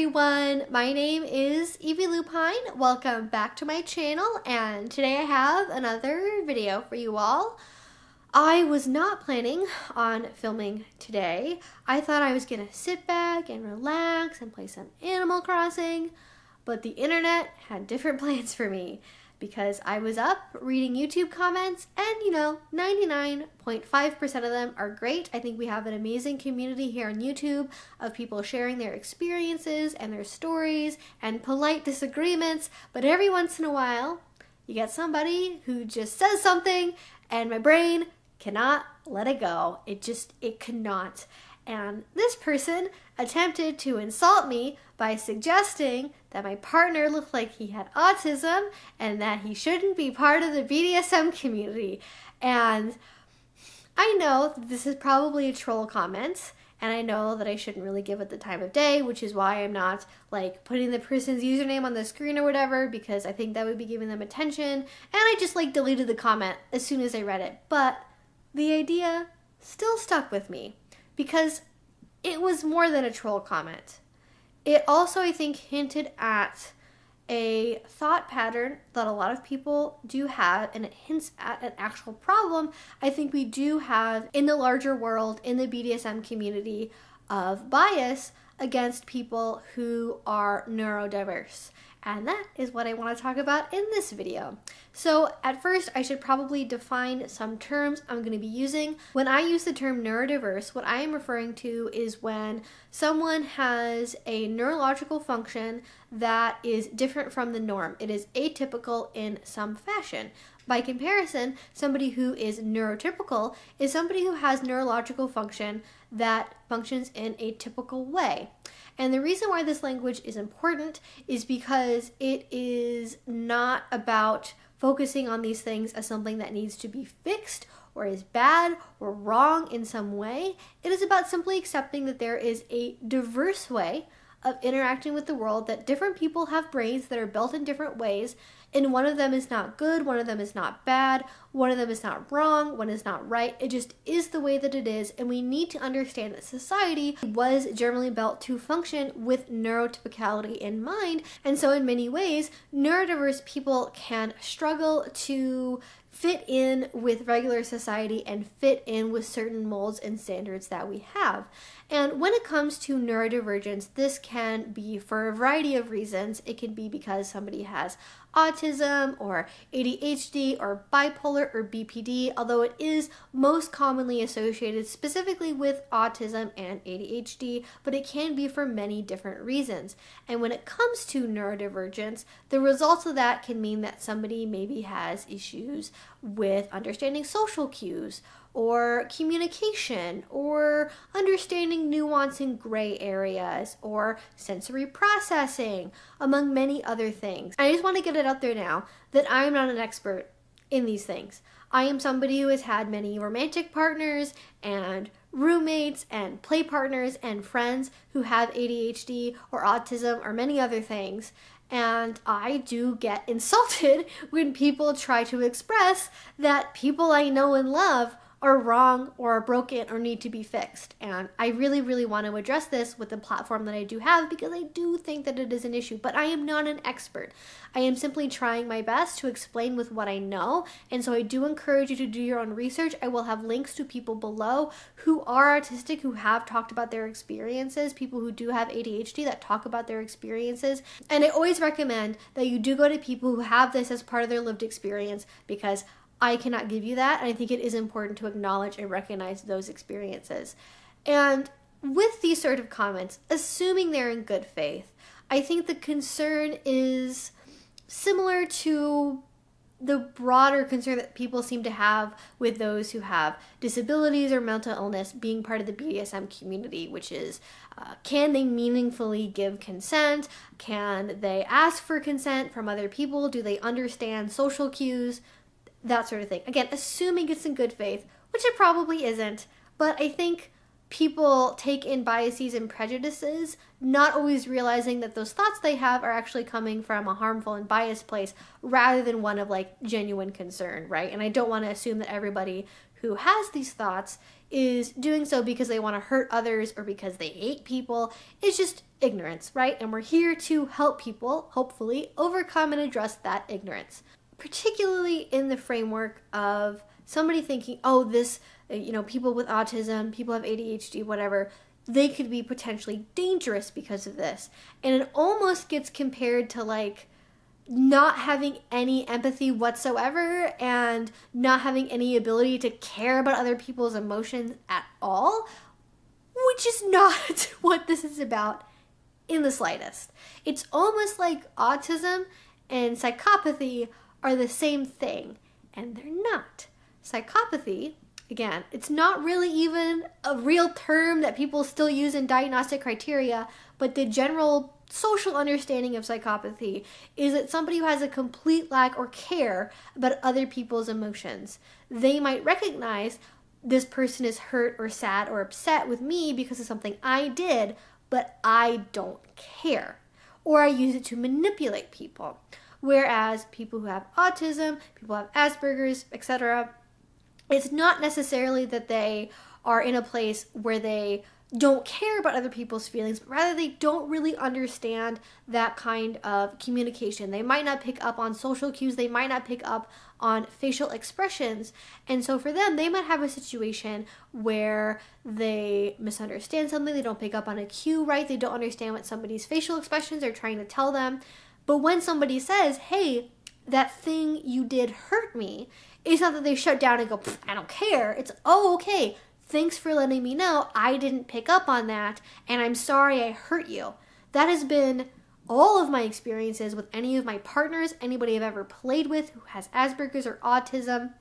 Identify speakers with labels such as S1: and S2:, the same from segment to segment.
S1: everyone, my name is Evie Lupine. Welcome back to my channel, and today I have another video for you all. I was not planning on filming today. I thought I was gonna sit back and relax and play some Animal Crossing, but the internet had different plans for me because I was up reading YouTube comments, and 99.5% of them are great. I think we have an amazing community here on YouTube of people sharing their experiences and their stories and polite disagreements, but every once in a while you get somebody who just says something and my brain cannot let it go. It cannot. And this person attempted to insult me by suggesting that my partner looked like he had autism and that he shouldn't be part of the BDSM community. And I know that this is probably a troll comment, and I know that I shouldn't really give it the time of day, which is why I'm not putting the person's username on the screen or whatever, because I think that would be giving them attention. And I just deleted the comment as soon as I read it. But the idea still stuck with me because it was more than a troll comment. It also, I think, hinted at a thought pattern that a lot of people do have, and it hints at an actual problem I think we do have in the larger world, in the BDSM community, of bias against people who are neurodiverse. And that is what I want to talk about in this video. So at first, I should probably define some terms I'm going to be using. When I use the term neurodiverse, what I am referring to is when someone has a neurological function that is different from the norm. It is atypical in some fashion. By comparison, somebody who is neurotypical is somebody who has neurological function that functions in a typical way. And the reason why this language is important is because it is not about focusing on these things as something that needs to be fixed or is bad or wrong in some way. It is about simply accepting that there is a diverse way of interacting with the world, that different people have brains that are built in different ways, and one of them is not good, one of them is not bad, one of them is not wrong, one is not right. It just is the way that it is, and we need to understand that society was generally built to function with neurotypicality in mind, and so in many ways, neurodiverse people can struggle to fit in with regular society and fit in with certain molds and standards that we have. And when it comes to neurodivergence, this can be for a variety of reasons. It can be because somebody has autism or ADHD or bipolar or BPD, although it is most commonly associated specifically with autism and ADHD, but it can be for many different reasons. And when it comes to neurodivergence, the results of that can mean that somebody maybe has issues with understanding social cues or communication or understanding nuance in gray areas or sensory processing, among many other things. I just want to get it out there now that I am not an expert in these things. I am somebody who has had many romantic partners and roommates and play partners and friends who have ADHD or autism or many other things. And I do get insulted when people try to express that people I know and love are wrong or are broken or need to be fixed. And I really, really want to address this with the platform that I do have because I do think that it is an issue, but I am not an expert. I am simply trying my best to explain with what I know, and so I do encourage you to do your own research. I will have links to people below who are autistic, who have talked about their experiences, people who do have ADHD that talk about their experiences, and I always recommend that you do go to people who have this as part of their lived experience because I cannot give you that, and I think it is important to acknowledge and recognize those experiences. And with these sort of comments, assuming they're in good faith, I think the concern is similar to the broader concern that people seem to have with those who have disabilities or mental illness being part of the BDSM community, which is, can they meaningfully give consent? Can they ask for consent from other people? Do they understand social cues? That sort of thing. Again, assuming it's in good faith, which it probably isn't, but I think people take in biases and prejudices, not always realizing that those thoughts they have are actually coming from a harmful and biased place rather than one of genuine concern, right? And I don't want to assume that everybody who has these thoughts is doing so because they want to hurt others or because they hate people. It's just ignorance, right? And we're here to help people, hopefully, overcome and address that ignorance, particularly in the framework of somebody thinking, oh, this, people with autism, people have ADHD, whatever, they could be potentially dangerous because of this. And it almost gets compared to like not having any empathy whatsoever and not having any ability to care about other people's emotions at all, which is not what this is about in the slightest. It's almost like autism and psychopathy are the same thing, and they're not. Psychopathy, again, it's not really even a real term that people still use in diagnostic criteria, but the general social understanding of psychopathy is that somebody who has a complete lack or care about other people's emotions. They might recognize this person is hurt or sad or upset with me because of something I did, but I don't care. Or I use it to manipulate people. Whereas people who have autism, people who have Asperger's, etc., it's not necessarily that they are in a place where they don't care about other people's feelings, but rather they don't really understand that kind of communication. They might not pick up on social cues, they might not pick up on facial expressions, and so for them, they might have a situation where they misunderstand something, they don't pick up on a cue, right? They don't understand what somebody's facial expressions are trying to tell them, but when somebody says, hey, that thing you did hurt me, it's not that they shut down and go, I don't care. It's, oh, okay, thanks for letting me know. I didn't pick up on that, and I'm sorry I hurt you. That has been all of my experiences with any of my partners, anybody I've ever played with who has Asperger's or autism.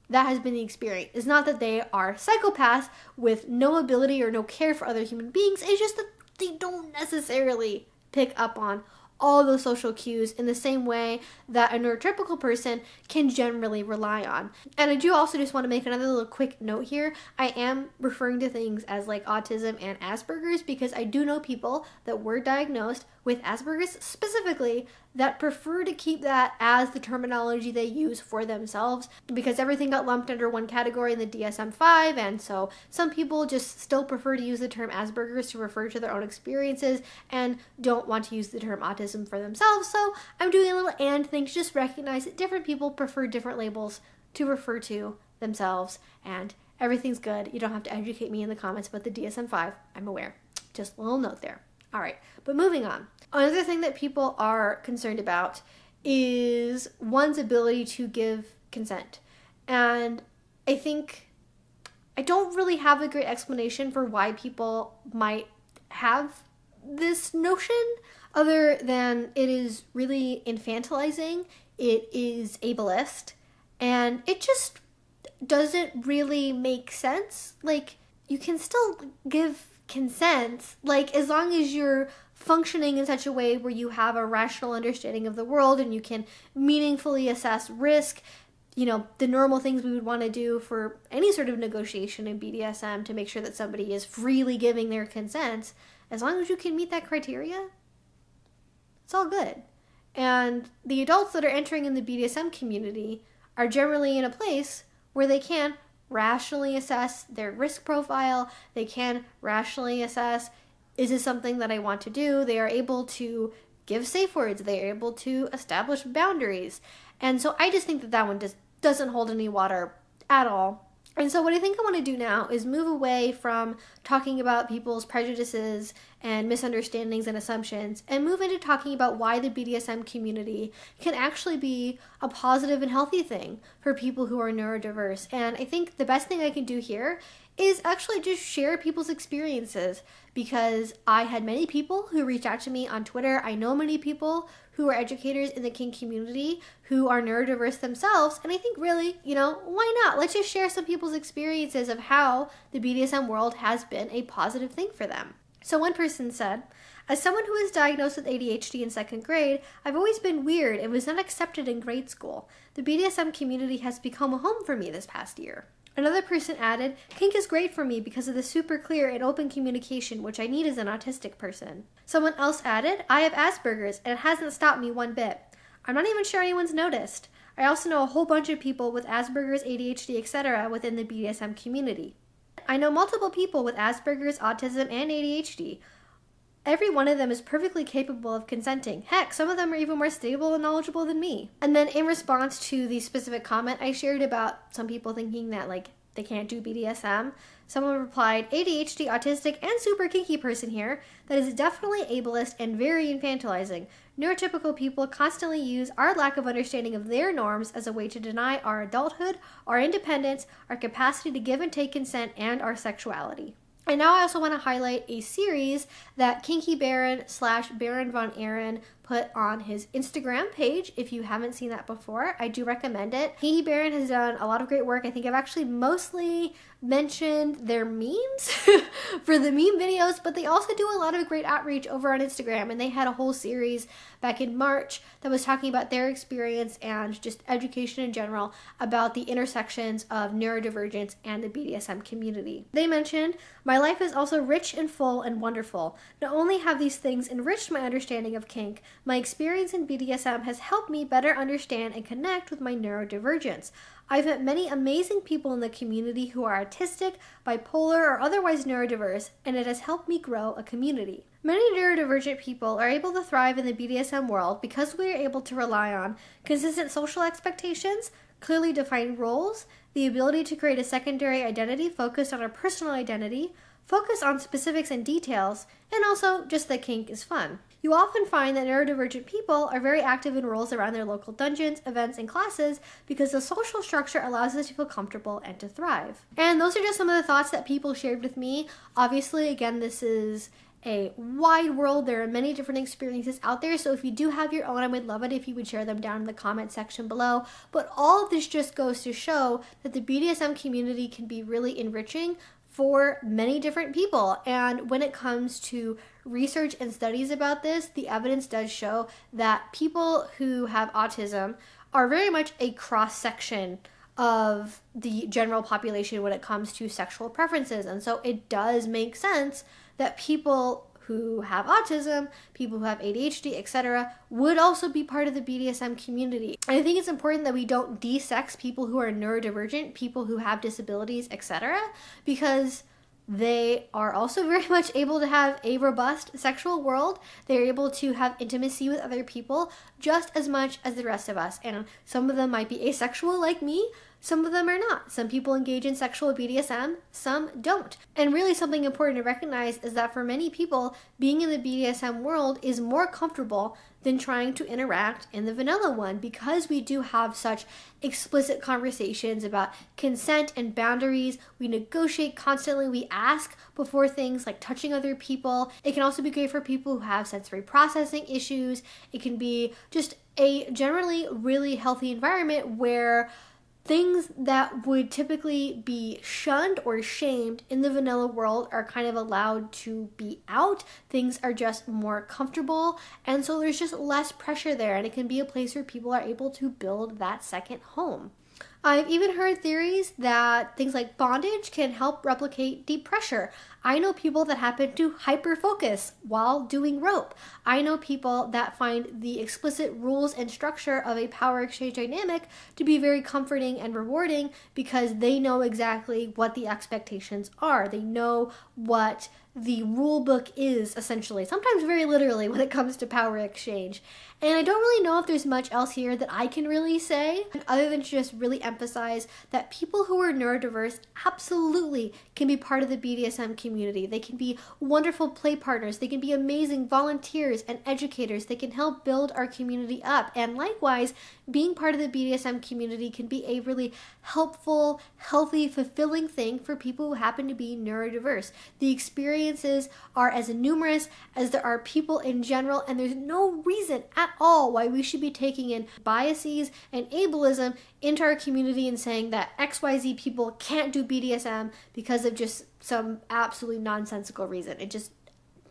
S1: That has been the experience. It's not that they are psychopaths with no ability or no care for other human beings. It's just that they don't necessarily pick up on all those social cues in the same way that a neurotypical person can generally rely on. And I do also just want to make another little quick note here. I am referring to things as like autism and Asperger's because I do know people that were diagnosed with Asperger's specifically that prefer to keep that as the terminology they use for themselves because everything got lumped under one category in the DSM-5, and so some people just still prefer to use the term Asperger's to refer to their own experiences and don't want to use the term autism for themselves. So I'm doing a little and thing to just recognize that different people prefer different labels to refer to themselves, and everything's good. You don't have to educate me in the comments about the DSM-5. I'm aware. Just a little note there. All right, but moving on. Another thing that people are concerned about is one's ability to give consent. And I think I don't really have a great explanation for why people might have this notion other than it is really infantilizing, it is ableist, and it just doesn't really make sense. Like, you can still give consent, like, as long as you're functioning in such a way where you have a rational understanding of the world and you can meaningfully assess risk, the normal things we would want to do for any sort of negotiation in BDSM to make sure that somebody is freely giving their consent, as long as you can meet that criteria, it's all good. And the adults that are entering in the BDSM community are generally in a place where they can rationally assess their risk profile. They can rationally assess, is this something that I want to do? They are able to give safe words. They are able to establish boundaries. And so I just think that that one just doesn't hold any water at all. And so what I think I want to do now is move away from talking about people's prejudices and misunderstandings and assumptions and move into talking about why the BDSM community can actually be a positive and healthy thing for people who are neurodiverse. And I think the best thing I can do here is actually just share people's experiences, because I had many people who reached out to me on Twitter. I know many people who are educators in the kink community who are neurodiverse themselves, and I think really, why not? Let's just share some people's experiences of how the BDSM world has been a positive thing for them. So one person said, as someone who was diagnosed with ADHD in 2nd grade, I've always been weird and was not accepted in grade school. The BDSM community has become a home for me this past year. Another person added, kink is great for me because of the super clear and open communication, which I need as an autistic person. Someone else added, I have Asperger's and it hasn't stopped me one bit. I'm not even sure anyone's noticed. I also know a whole bunch of people with Asperger's, ADHD, etc. within the BDSM community. I know multiple people with Asperger's, autism, and ADHD. Every one of them is perfectly capable of consenting. Heck, some of them are even more stable and knowledgeable than me. And then in response to the specific comment I shared about some people thinking that like they can't do BDSM, someone replied, ADHD, autistic, and super kinky person here. That is definitely ableist and very infantilizing. Neurotypical people constantly use our lack of understanding of their norms as a way to deny our adulthood, our independence, our capacity to give and take consent, and our sexuality. And now I also want to highlight a series that Kinky Baron / Baron Von Aaron put on his Instagram page. If you haven't seen that before, I do recommend it. Kinky Baron has done a lot of great work. I think I've actually mostly mentioned their memes for the meme videos, but they also do a lot of great outreach over on Instagram, and they had a whole series back in March that was talking about their experience and just education in general about the intersections of neurodivergence and the BDSM community. They mentioned, my life is also rich and full and wonderful. Not only have these things enriched my understanding of kink, my experience in BDSM has helped me better understand and connect with my neurodivergence. I've met many amazing people in the community who are autistic, bipolar, or otherwise neurodiverse, and it has helped me grow a community. Many neurodivergent people are able to thrive in the BDSM world because we are able to rely on consistent social expectations, clearly defined roles, the ability to create a secondary identity focused on our personal identity, focus on specifics and details, and also just that kink is fun. You often find that neurodivergent people are very active in roles around their local dungeons, events, and classes because the social structure allows us to feel comfortable and to thrive. And those are just some of the thoughts that people shared with me. Obviously, again, this is a wide world. There are many different experiences out there, so if you do have your own, I would love it if you would share them down in the comment section below. But all of this just goes to show that the BDSM community can be really enriching for many different people. And when it comes to research and studies about this, the evidence does show that people who have autism are very much a cross-section of the general population when it comes to sexual preferences. And so it does make sense that people who have autism, people who have ADHD, etc., would also be part of the BDSM community. And I think it's important that we don't de-sex people who are neurodivergent, people who have disabilities, etc., because they are also very much able to have a robust sexual world. They're able to have intimacy with other people just as much as the rest of us. And some of them might be asexual like me, some of them are not. Some people engage in sexual BDSM, some don't. And really something important to recognize is that for many people, being in the BDSM world is more comfortable than trying to interact in the vanilla one, because we do have such explicit conversations about consent and boundaries. We negotiate constantly. We ask before things like touching other people. It can also be great for people who have sensory processing issues. It can be just a generally really healthy environment where things that would typically be shunned or shamed in the vanilla world are kind of allowed to be out. Things are just more comfortable, and so there's just less pressure there, and it can be a place where people are able to build that second home. I've even heard theories that things like bondage can help replicate deep pressure. I know people that happen to hyper-focus while doing rope. I know people that find the explicit rules and structure of a power exchange dynamic to be very comforting and rewarding because they know exactly what the expectations are. They know what the rule book is, essentially, sometimes very literally when it comes to power exchange. And I don't really know if there's much else here that I can really say other than to just really emphasize that people who are neurodiverse absolutely can be part of the BDSM community. They can be wonderful play partners. They can be amazing volunteers and educators. They can help build our community up. And likewise, being part of the BDSM community can be a really helpful, healthy, fulfilling thing for people who happen to be neurodiverse. The experiences are as numerous as there are people in general, and there's no reason at all why we should be taking in biases and ableism into our community and saying that XYZ people can't do BDSM because of just some absolutely nonsensical reason. It just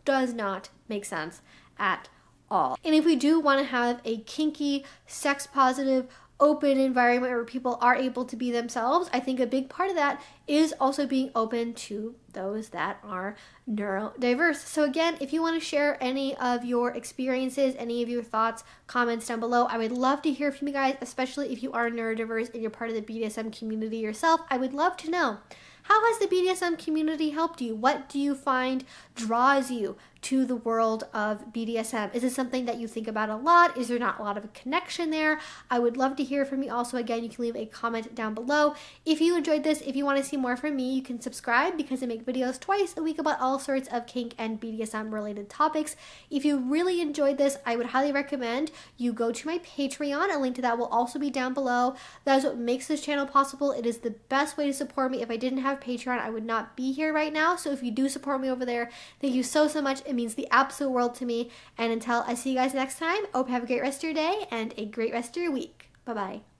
S1: does not make sense at all. And if we do want to have a kinky, sex positive, open environment where people are able to be themselves, I think a big part of that is also being open to those that are neurodiverse. So again, if you want to share any of your experiences, any of your thoughts, comments down below, I would love to hear from you guys, especially if you are neurodiverse and you're part of the BDSM community yourself. I would love to know, how has the BDSM community helped you? What do you find draws you to the world of BDSM? Is it something that you think about a lot? Is there not a lot of a connection there? I would love to hear from you. Also, again, you can leave a comment down below. If you enjoyed this, if you want to see more from me, you can subscribe because I make videos twice a week about all sorts of kink and BDSM related topics. If you really enjoyed this, I would highly recommend you go to my Patreon. A link to that will also be down below. That is what makes this channel possible. It is the best way to support me. If I didn't have Patreon, I would not be here right now. So if you do support me over there, thank you so much. It means the absolute world to me. And until I see you guys next time, I hope you have a great rest of your day and a great rest of your week. Bye-bye.